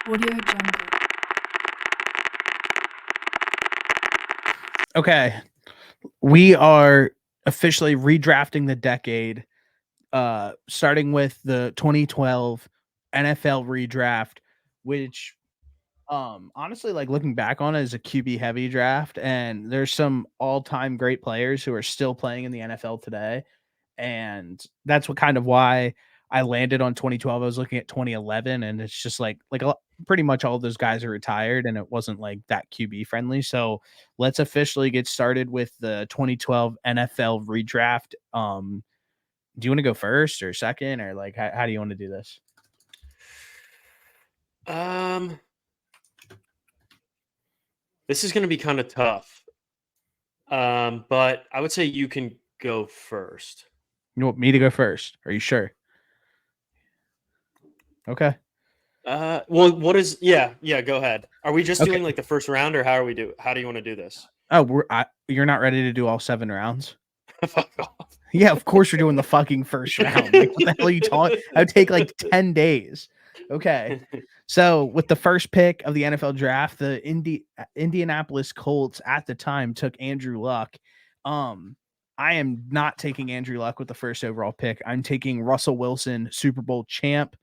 Audio Jungle. Okay, we are officially redrafting the decade, starting with the 2012 NFL redraft, which honestly, like looking back on it, is a QB heavy draft, and there's some all-time great players who are still playing in the NFL today. And that's what kind of why I landed on 2012. I was looking at 2011, and it's just pretty much all those guys are retired, and it wasn't like that QB friendly. So let's officially get started with the 2012 NFL redraft. Do you want to go first or second, or like how do you want to do this? This is going to be kind of tough. But I would say you can go first. You want me to go first? Are you sure? Okay. Well, what is? Yeah, go ahead. Are we just Okay. doing like the first round, or how do you want to do this? Oh, you're not ready to do all 7 rounds? Fuck off. Yeah, of course you're doing the fucking first round. Like, what the hell are you talking? That would take like 10 days. Okay. So with the first pick of the NFL draft, the Indianapolis Colts at the time took Andrew Luck. I am not taking Andrew Luck with the first overall pick. I'm taking Russell Wilson, Super Bowl champ.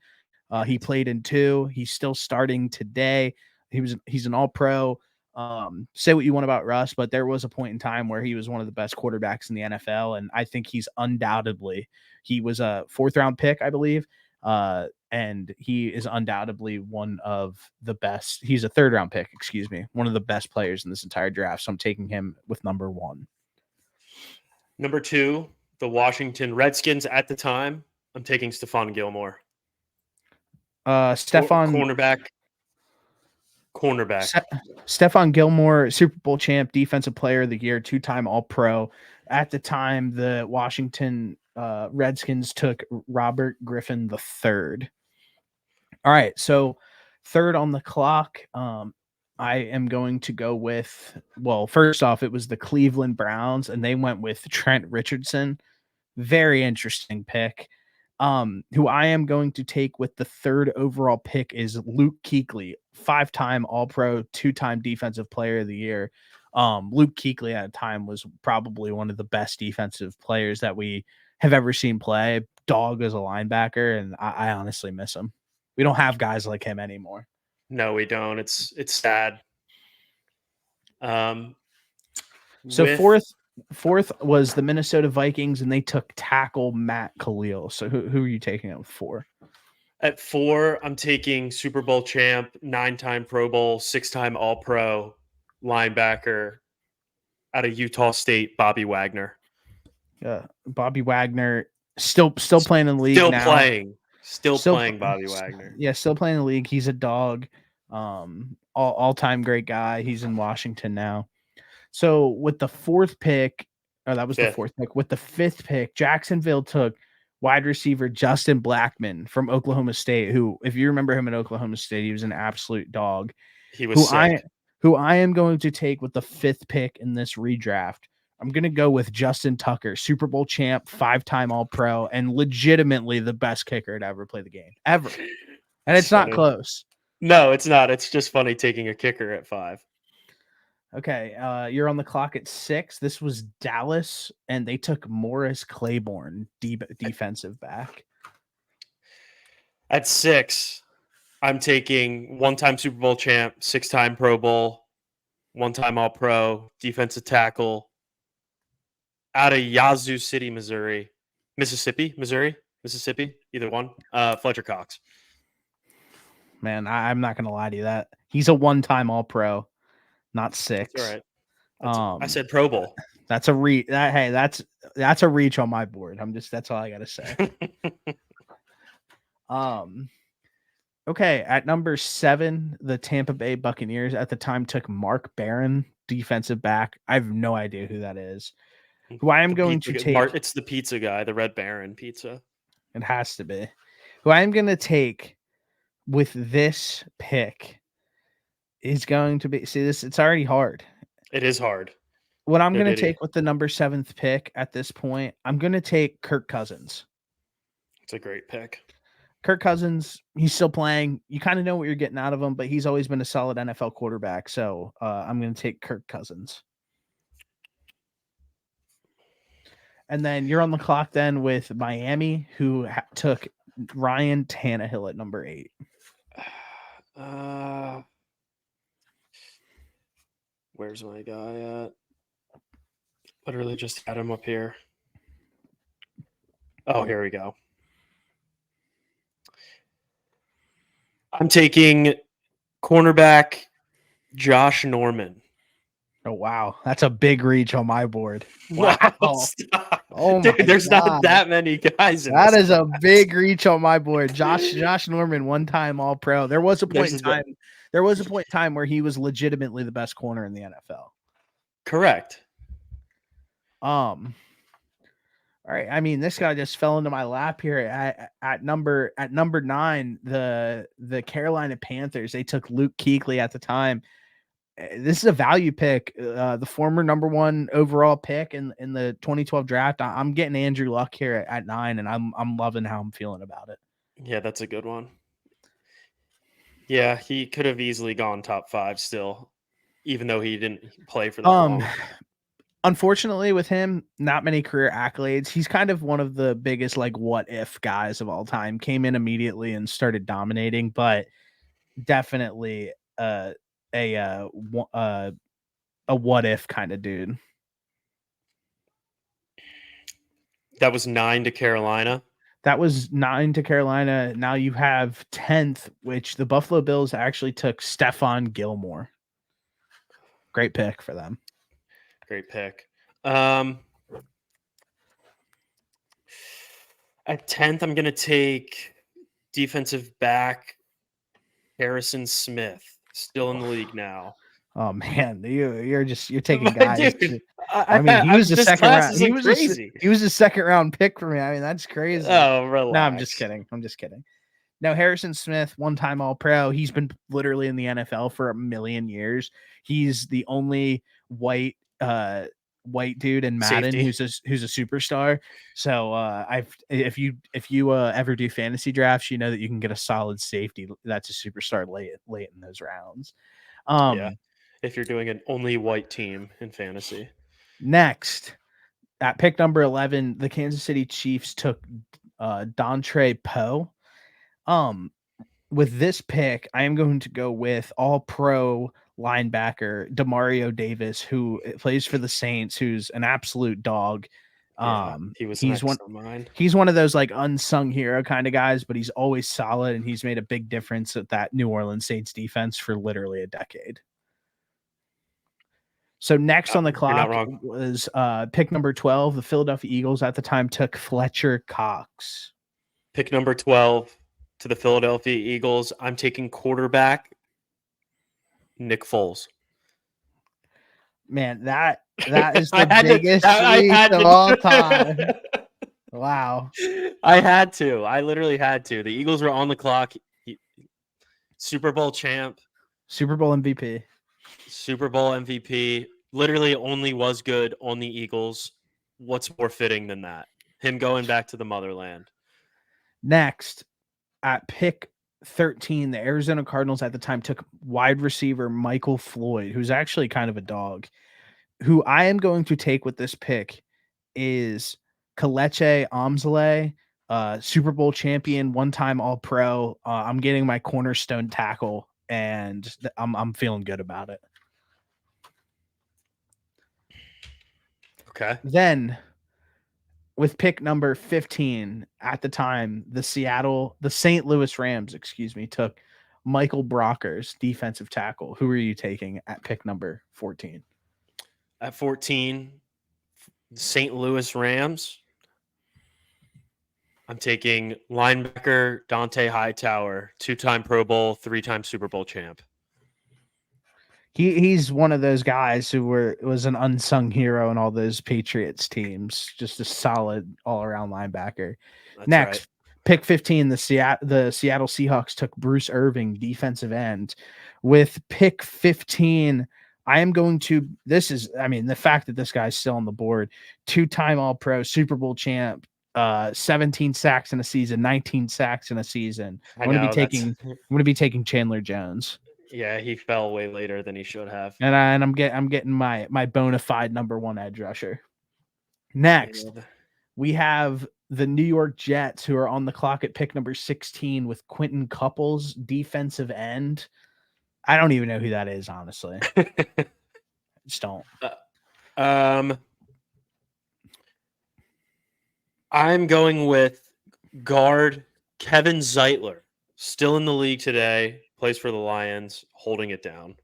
He played in 2. He's still starting today. He's an all-pro. Say what you want about Russ, but there was a point in time where he was one of the best quarterbacks in the NFL, and I think he was a 4th round pick, I believe. And he is undoubtedly one of the best. He's a 3rd round pick, excuse me, one of the best players in this entire draft. So I'm taking him with number 1. Number 2, the Washington Redskins at the time. I'm taking Stephon Gilmore. Cornerback. Stephon Gilmore, Super Bowl champ, defensive player of the year, 2-time All-Pro. At the time, the Washington Redskins took Robert Griffin III. All right, so 3rd on the clock. I am going to go with, well, first off, it was the Cleveland Browns, and they went with Trent Richardson. Very interesting pick. Who I am going to take with the 3rd overall pick is Luke Kuechly, 5-time All-Pro, 2-time Defensive Player of the Year. Luke Kuechly at the time was probably one of the best defensive players that we have ever seen play. Dog as a linebacker, and I honestly miss him. We don't have guys like him anymore. No, we don't. It's sad. So fourth was the Minnesota Vikings, and they took tackle Matt Khalil. So who are you taking at 4? At 4, I'm taking Super Bowl champ, 9-time Pro Bowl, 6-time All-Pro linebacker out of Utah State, Bobby Wagner. Bobby Wagner still playing in the league now. Still playing Bobby Wagner. Yeah, still playing in the league. He's a dog. All-time great guy. He's in Washington now. So with the 4th pick, that was the 4th pick. With the 5th pick, Jacksonville took wide receiver Justin Blackmon from Oklahoma State, who, if you remember him at Oklahoma State, he was an absolute dog. He was sick. Who I am going to take with the 5th pick in this redraft. I'm going to go with Justin Tucker, Super Bowl champ, 5-time All-Pro, and legitimately the best kicker to ever play the game, ever. And it's not close. No, it's not. It's just funny taking a kicker at 5. Okay, you're on the clock at 6. This was Dallas, and they took Morris Claiborne, defensive back. At 6, I'm taking 1-time Super Bowl champ, 6-time Pro Bowl, 1-time All-Pro, defensive tackle out of Yazoo City, Mississippi, either one. Fletcher Cox. Man, I'm not going to lie to you. That he's a 1-time All-Pro. Not 6. That's all right. I said Pro Bowl. That's a reach. That's a reach on my board. That's all I gotta say. Okay, at number 7, the Tampa Bay Buccaneers at the time took Mark Barron, defensive back. I have no idea who that is. Who I am going to take. It's the pizza guy, the Red Baron pizza. It has to be. Who I am going to take with this pick is going to be. See this? It's already hard. It is hard. What I'm going to take with the number 7th pick at this point, I'm going to take Kirk Cousins. It's a great pick. Kirk Cousins, he's still playing. You kind of know what you're getting out of him, but he's always been a solid NFL quarterback. So I'm going to take Kirk Cousins. And then you're on the clock then with Miami, who took Ryan Tannehill at number 8. Where's my guy at? Literally just had him up here. Oh, here we go. I'm taking cornerback Josh Norman. Oh, wow. That's a big reach on my board. Wow. Stop. Oh, dude, my there's God. not that many guys in that this is class. A big reach on my board. Josh Norman, one-time All-Pro. There was a point in time. There was a point in time where he was legitimately the best corner in the NFL. Correct. All right. I mean, this guy just fell into my lap here at number 9. The Carolina Panthers. They took Luke Kuechly at the time. This is a value pick. The former number 1 overall pick in the 2012 draft. I'm getting Andrew Luck here at 9, and I'm loving how I'm feeling about it. Yeah, that's a good one. Yeah, he could have easily gone top 5 still, even though he didn't play for that long. Unfortunately, with him, not many career accolades. He's kind of one of the biggest like what if guys of all time. Came in immediately and started dominating, but definitely a what if kind of dude. That was 9 to Carolina. That was 9 to Carolina. Now you have 10th, which the Buffalo Bills actually took Stephon Gilmore. Great pick for them. Great pick. At 10th, I'm going to take defensive back Harrison Smith, still in the league now. Oh man, you're taking guys. Dude, I mean, he was a second round. He was a second round pick for me. I mean, that's crazy. Oh, relax. No, I'm just kidding. Now, Harrison Smith, one-time All-Pro. He's been literally in the NFL for a million years. He's the only white dude in Madden who's a superstar. So if you ever do fantasy drafts, you know that you can get a solid safety that's a superstar late in those rounds. Yeah, if you're doing an only white team in fantasy. Next, at pick number 11, the Kansas City Chiefs took Dontre Poe. With this pick, I am going to go with All-Pro linebacker Demario Davis, who plays for the Saints, who's an absolute dog. He's one of those like unsung hero kind of guys, but he's always solid, and he's made a big difference at that New Orleans Saints defense for literally a decade. So next on the clock was pick number 12. The Philadelphia Eagles at the time took Fletcher Cox. Pick number 12 to the Philadelphia Eagles. I'm taking quarterback Nick Foles. Man, that is the biggest reach of all time. Wow. I had to. I literally had to. The Eagles were on the clock. Super Bowl champ. Super Bowl MVP. Literally only was good on the Eagles. What's more fitting than that? Him going back to the motherland. Next, at pick 13, the Arizona Cardinals at the time took wide receiver Michael Floyd, who's actually kind of a dog. Who I am going to take with this pick is Kelechi Amzale, Super Bowl champion, one-time All-Pro. I'm getting my cornerstone tackle, and I'm feeling good about it. Okay. Then, with pick number 15 at the time, the St. Louis Rams, took Michael Brockers, defensive tackle. Who are you taking at pick number 14? At 14, St. Louis Rams. I'm taking linebacker Dante Hightower, 2-time Pro Bowl, 3-time Super Bowl champ. He's one of those guys who was an unsung hero in all those Patriots teams. Just a solid all-around linebacker. That's Next, right. Pick 15, the Seattle Seahawks took Bruce Irving, defensive end. With pick 15, I am going to – the fact that this guy's still on the board, 2-time All-Pro, Super Bowl champ, 17 sacks in a season, 19 sacks in a season. I know that's I'm going to be taking Chandler Jones. yeah, he fell way later than he should have. And I'm getting my bona fide number 1 edge rusher. Next, we have the New York Jets, who are on the clock at pick number 16 with Quentin Couples, defensive end. I don't even know who that is, honestly. Just don't. I'm going with guard Kevin Zeitler, still in the league today, plays for the Lions, holding it down.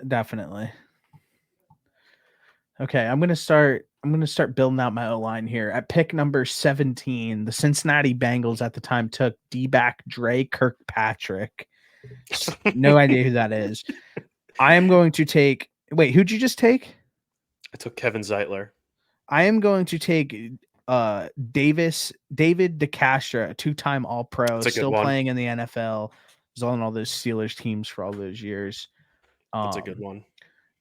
Definitely. Okay, I'm gonna start building out my O-line here. At pick number 17, the Cincinnati Bengals at the time took D-back Dre Kirkpatrick. No idea who that is. I am going to take. Wait, who'd you just take? I took Kevin Zeitler. I am going to take David DeCastro, a 2-time All-Pro, still playing in the NFL. Was on all those Steelers teams for all those years. That's a good one.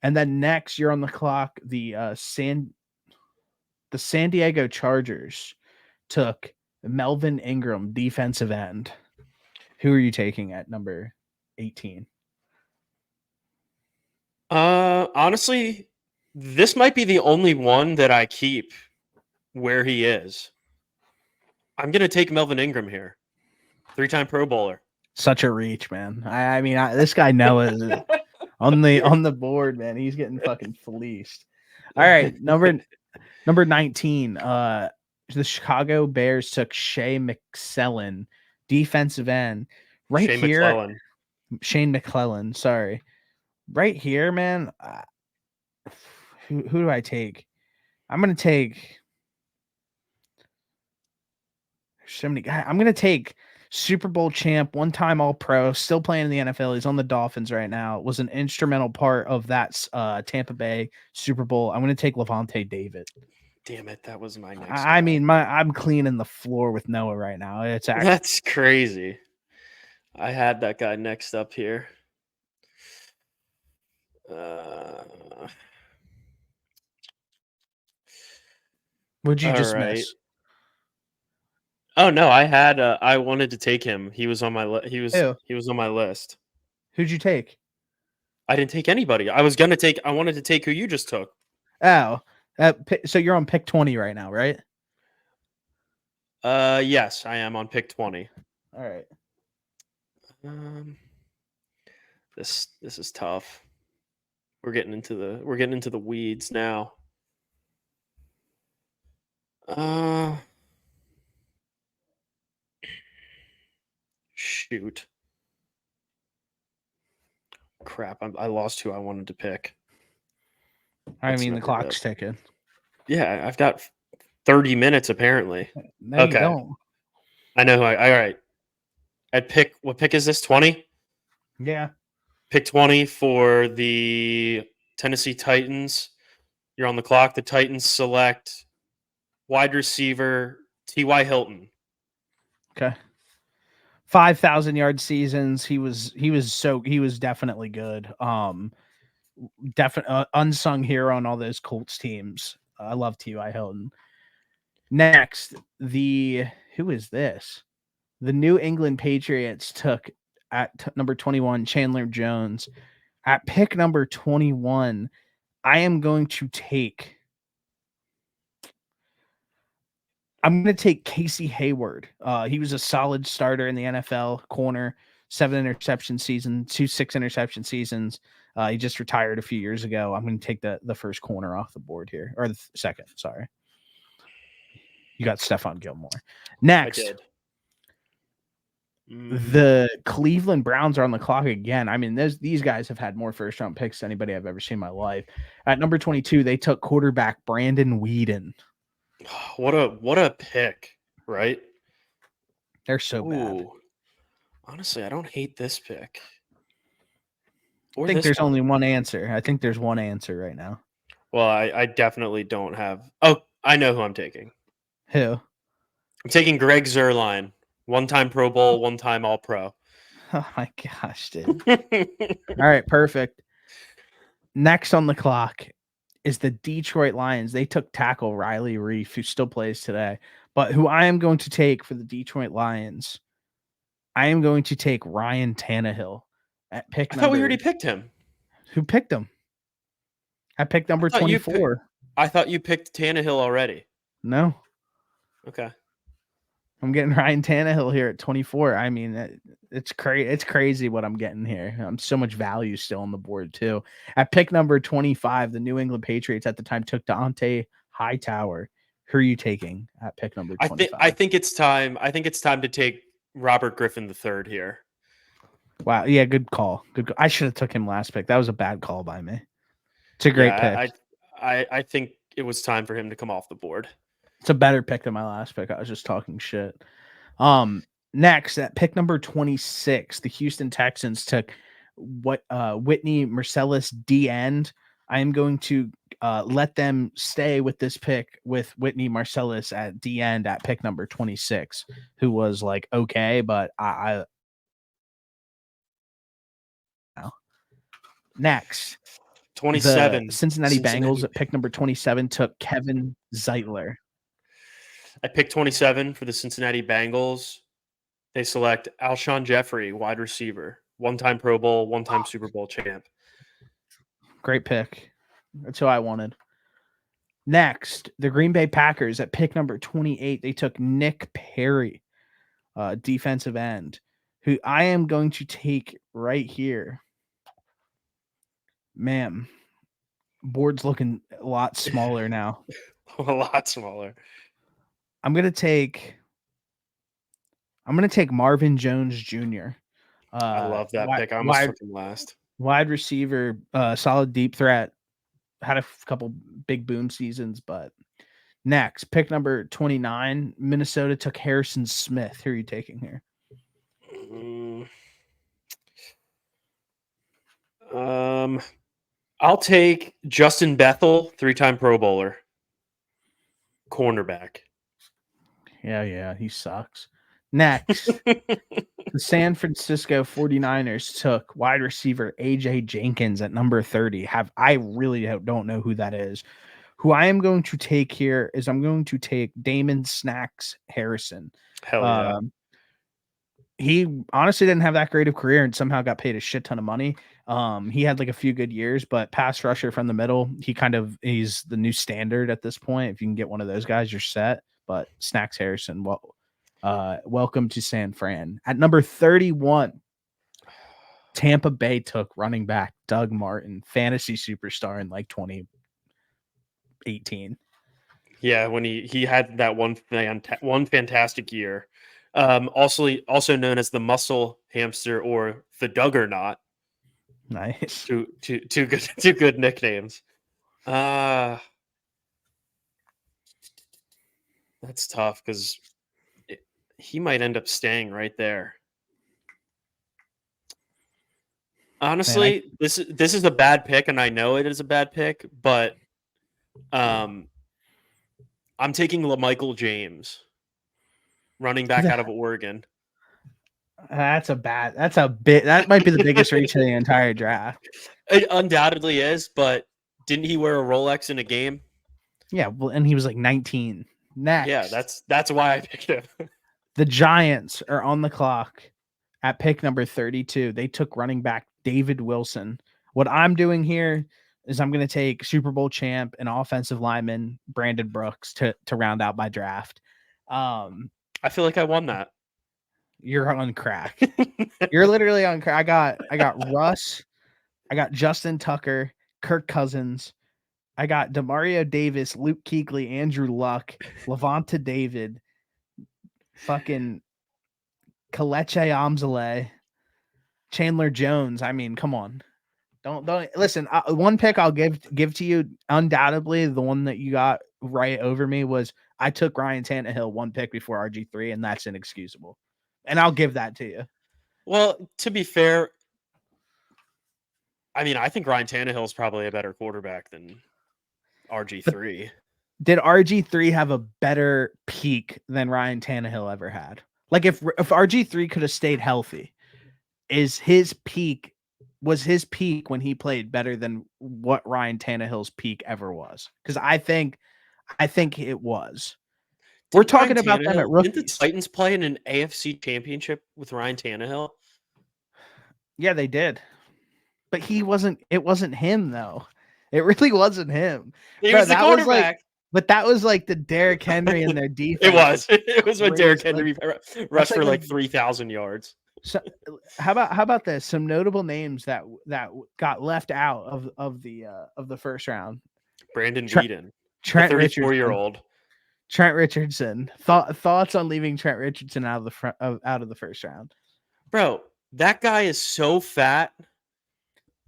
And then next, you're on the clock. The San Diego Chargers took Melvin Ingram, defensive end. Who are you taking at number 18? Honestly, this might be the only one that I keep where he is. I'm gonna take Melvin Ingram here, 3-time Pro Bowler. Such a reach, man. I mean, this guy Noah is on the board, man. He's getting fucking fleeced. All right, number 19. The Chicago Bears took Shea McClellin, defensive end. Right Shea here, McClellan. Shane McClellan. Sorry, right here, man. Who do I take? I'm gonna take. So many guys. I'm gonna take Super Bowl champ, 1-time All-Pro, still playing in the NFL. He's on the Dolphins right now. Was an instrumental part of that Tampa Bay Super Bowl. I'm gonna take Levante David. Damn it, that was my next. I mean, I'm cleaning the floor with Noah right now. That's crazy. I had that guy next up here. Would you just miss? Oh no, I wanted to take him. He was on my he was on my list. Who'd you take? I didn't take anybody. I wanted to take who you just took. Oh, so you're on pick 20 right now, right? Yes, I am on pick 20. All right. This is tough. We're getting into the weeds now. Shoot. Crap, I lost who I wanted to pick. I mean, the clock's ticking. Yeah, I've got 30 minutes apparently. No, okay. You don't. I know who all right. What pick is this? 20? Yeah. Pick 20 for the Tennessee Titans. You're on the clock. The Titans select wide receiver T.Y. Hilton. Okay. 5,000-yard seasons. He was definitely good. Definitely unsung hero on all those Colts teams. I love T.Y. Hilton. Next, who is this? The New England Patriots took at number 21 Chandler Jones. At pick number 21, I am going to take. I'm going to take Casey Hayward. He was a solid starter in the NFL, corner, 7 interception season, 2 6 interception seasons. He just retired a few years ago. I'm going to take the first corner off the board here, or the second. Sorry, you got Stephon Gilmore. Next, I did. The Cleveland Browns are on the clock again. I mean, these guys have had more first-round picks than anybody I've ever seen in my life. At number 22, they took quarterback Brandon Weeden. What a pick, right? They're so bad. Honestly, I don't hate this pick. I think there's only one answer. I think there's one answer right now. Well, I definitely don't have. Oh, I know who I'm taking. Who? I'm taking Greg Zuerlein. 1-time Pro Bowl, 1-time All-Pro. Oh my gosh, dude. All right, perfect. Next on the clock is the Detroit Lions. They took tackle Riley Reef, who still plays today, but who I am going to take for the Detroit Lions, I am going to take Ryan Tannehill at pick I thought we number. already picked him. Who picked him? I picked number 24. I thought you picked Tannehill already. No, Okay. I'm getting Ryan Tannehill here at 24. I mean, it's crazy. It's crazy what I'm getting here. So much value still on the board too. At pick number 25, the New England Patriots at the time took Dante Hightower. Who are you taking at pick number 25? I think it's time. I think it's time to take Robert Griffin III here. Wow. Yeah, good call. Good call. I should have took him last pick. That was a bad call by me. It's a great pick. I think it was time for him to come off the board. It's a better pick than my last pick. I was just talking shit. Next at pick number 26, the Houston Texans took Whitney Marcellus D end. I am going to let them stay with this pick with Whitney Marcellus at D end at pick number 26, who was like okay, but I next 27 Cincinnati Bengals at pick number 27 took Kevin Zeitler. At pick 27 for the Cincinnati Bengals, they select Alshon Jeffrey, wide receiver, one-time Pro Bowl, one-time Super Bowl champ. Great pick. That's who I wanted. Next, the Green Bay Packers at pick number 28, they took Nick Perry, defensive end, who I am going to take right here. Man, board's looking a lot smaller now. A lot smaller. I'm gonna take Marvin Jones Jr. I love that pick. I almost took him last. Wide receiver, solid deep threat. Had a couple big boom seasons, but next, pick number 29, Minnesota took Harrison Smith. Who are you taking here? I'll take Justin Bethel, 3-time Pro Bowler, cornerback. Yeah, he sucks. Next, the San Francisco 49ers took wide receiver AJ Jenkins at number 30. I really don't know who that is. Who I am going to take here is I'm going to take Damon Snacks Harrison. Hell yeah. He honestly didn't have that great of career and somehow got paid a shit ton of money. He had like a few good years, but pass rusher from the middle, he's the new standard at this point. If you can get one of those guys, you're set. But Snacks Harrison, welcome to San Fran. At number 31, Tampa Bay took running back Doug Martin, fantasy superstar in like 2018. Yeah, when he had that one fantastic year. Also known as the muscle hamster or the Duggernaut. Nice. Two good nicknames. That's tough because he might end up staying right there. Honestly, this is a bad pick, and I know it is a bad pick, but I'm taking LaMichael James, running back out of Oregon. That might be the biggest reach of the entire draft. It undoubtedly is, but didn't he wear a Rolex in a game? Yeah, well, and he was like 19. Next. Yeah, that's why I picked him. The Giants are on the clock at pick number 32. They took running back David Wilson. What I'm doing here is I'm going to take Super Bowl champ and offensive lineman Brandon Brooks to round out my draft. I feel like I won that. You're on crack. You're literally on crack. I got Russ. I got Justin Tucker, Kirk Cousins. I got Demario Davis, Luke Kuechly, Andrew Luck, Levanta David, fucking Kalechi Amzale, Chandler Jones. I mean, come on. Don't listen. One pick I'll give to you. Undoubtedly, the one that you got right over me was I took Ryan Tannehill one pick before RG3, and that's inexcusable. And I'll give that to you. Well, to be fair, I mean, I think Ryan Tannehill is probably a better quarterback than RG3. Did RG3 have a better peak than Ryan Tannehill ever had? Like if RG3 could have stayed healthy, is his peak was his peak when he played better than what Ryan Tannehill's peak ever was? Because I think it was. We're Didn't Ryan talking about them at Tannehill? Didn't the rookies. Titans play in an AFC Championship with Ryan Tannehill? Yeah, they did. But it wasn't him though. It really wasn't him. He Bro, was the that was like quarterback. but that was like the Derrick Henry and their defense. It was. It was when Derrick Raised, like, Henry that's rushed for like 3,000 yards. so, how about this? Some notable names that got left out of the first round. Brandon Trent, Weeden, Trent the Richardson. 34-year-old. Trent Richardson. Thoughts on leaving Trent Richardson out of the first round? Bro, that guy is so fat.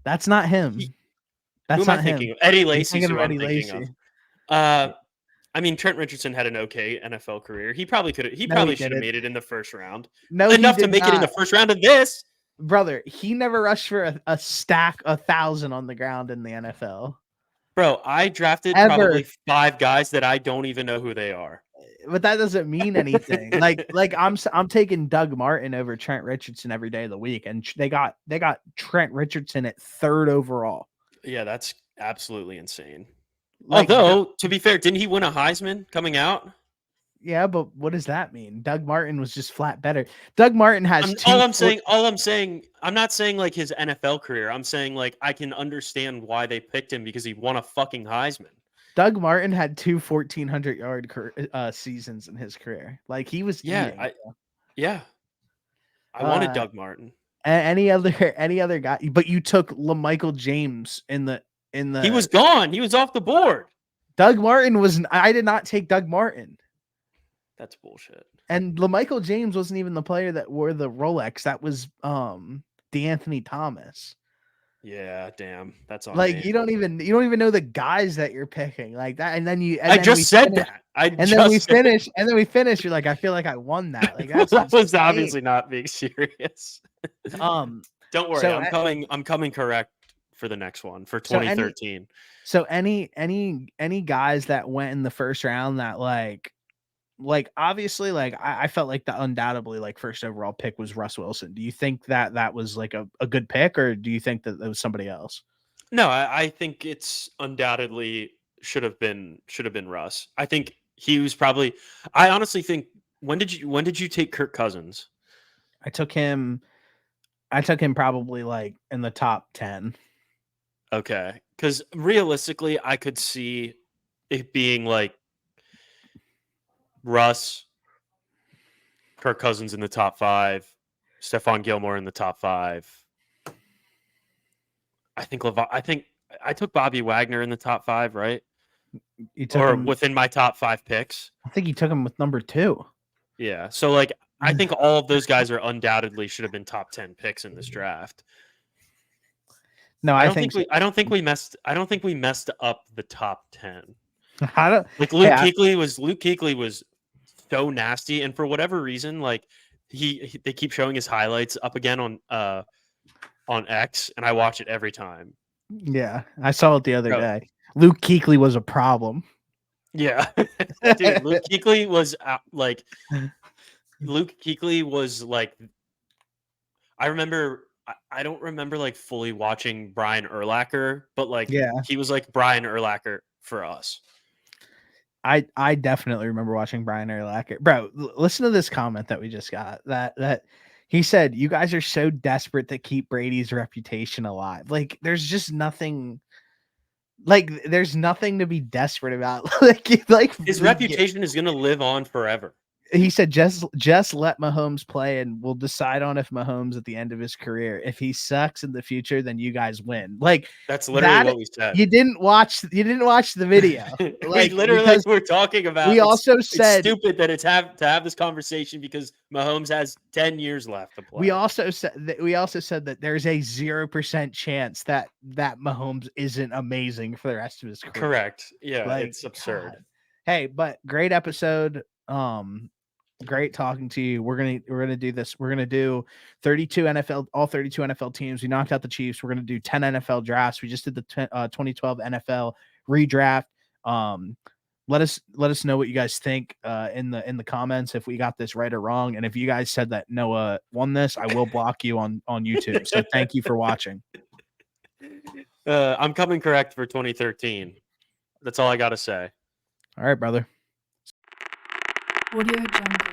That's not him. Who am I thinking of? Eddie Lacy's who I'm thinking of. I mean, Trent Richardson had an okay NFL career. He probably could have. He probably should have made it in the first round. No, enough to make it in the first round of this. Brother, he never rushed for a stack 1,000 on the ground in the NFL. Bro, I drafted probably 5 guys that I don't even know who they are. But that doesn't mean anything. like I'm taking Doug Martin over Trent Richardson every day of the week, and they got Trent Richardson at 3rd overall. Yeah, that's absolutely insane. Although, to be fair, didn't he win a Heisman coming out? Yeah, but what does that mean? Doug Martin was just flat better. Doug Martin has all I'm saying, I'm not saying like his NFL career. I'm saying like I can understand why they picked him because he won a fucking Heisman. Doug Martin had 2 1,400-yard seasons in his career. Like he was eating. I wanted Doug Martin. Any other guy, but you took LaMichael James in the He was gone. He was off the board. Doug Martin was. I did not take Doug Martin. That's bullshit. And LaMichael James wasn't even the player that wore the Rolex. That was DeAnthony Thomas. Yeah, damn. That's on like me. you don't even know the guys that you're picking like that. And then you I just said that. Then we finish. You're like, I feel like I won that. Like that's that was obviously not being serious. Don't worry, so, I'm coming correct for the next one for 2013. So any guys that went in the first round that like obviously like I felt like the undoubtedly like first overall pick was Russ Wilson. Do you think that was like a good pick, or do you think that it was somebody else? No, I think it's undoubtedly should have been Russ. I think he was probably. I honestly think when did you take Kirk Cousins? I took him probably like in the top 10. Okay, because realistically, I could see it being like Russ, Kirk Cousins in the top 5, Stephon Gilmore in the top 5. I think I took Bobby Wagner in the top 5, right? You took him within my top 5 picks. I think you took him with number 2. Yeah, so like I think all of those guys are undoubtedly should have been top 10 picks in this draft. No, I don't think we messed up the top 10. I don't like Luke Kuechly was so nasty, and for whatever reason, like they keep showing his highlights up again on X, and I watch it every time. Yeah, I saw it the other day. Luke Kuechly was a problem. Yeah, dude, Luke Kuechly was like I remember. I don't remember like fully watching Brian Urlacher, but like he was like Brian Urlacher for us. I definitely remember watching Brian Urlacher. Bro, listen to this comment that we just got. That he said, "You guys are so desperate to keep Brady's reputation alive. Like there's just nothing. Like there's nothing to be desperate about. like his reputation is gonna live on forever." He said, just let Mahomes play and we'll decide on if Mahomes at the end of his career. If he sucks in the future, then you guys win. Like that's literally what we said. You didn't watch the video. Like literally we're talking about. We also said it's stupid that it's to have this conversation because Mahomes has 10 years left to play. We also said that there's a 0% chance that Mahomes isn't amazing for the rest of his career. Correct. Yeah, it's absurd. God. Hey, but great episode. Great talking to you. We're gonna do this. We're gonna do 32 NFL teams. We knocked out the Chiefs. We're gonna do 10 NFL drafts. We just did the 2012 NFL redraft. Let us know what you guys think in the comments if we got this right or wrong. And if you guys said that Noah won this, I will block you on YouTube. So thank you for watching. I'm coming correct for 2013. That's all I got to say. All right, brother. Audio Jungle.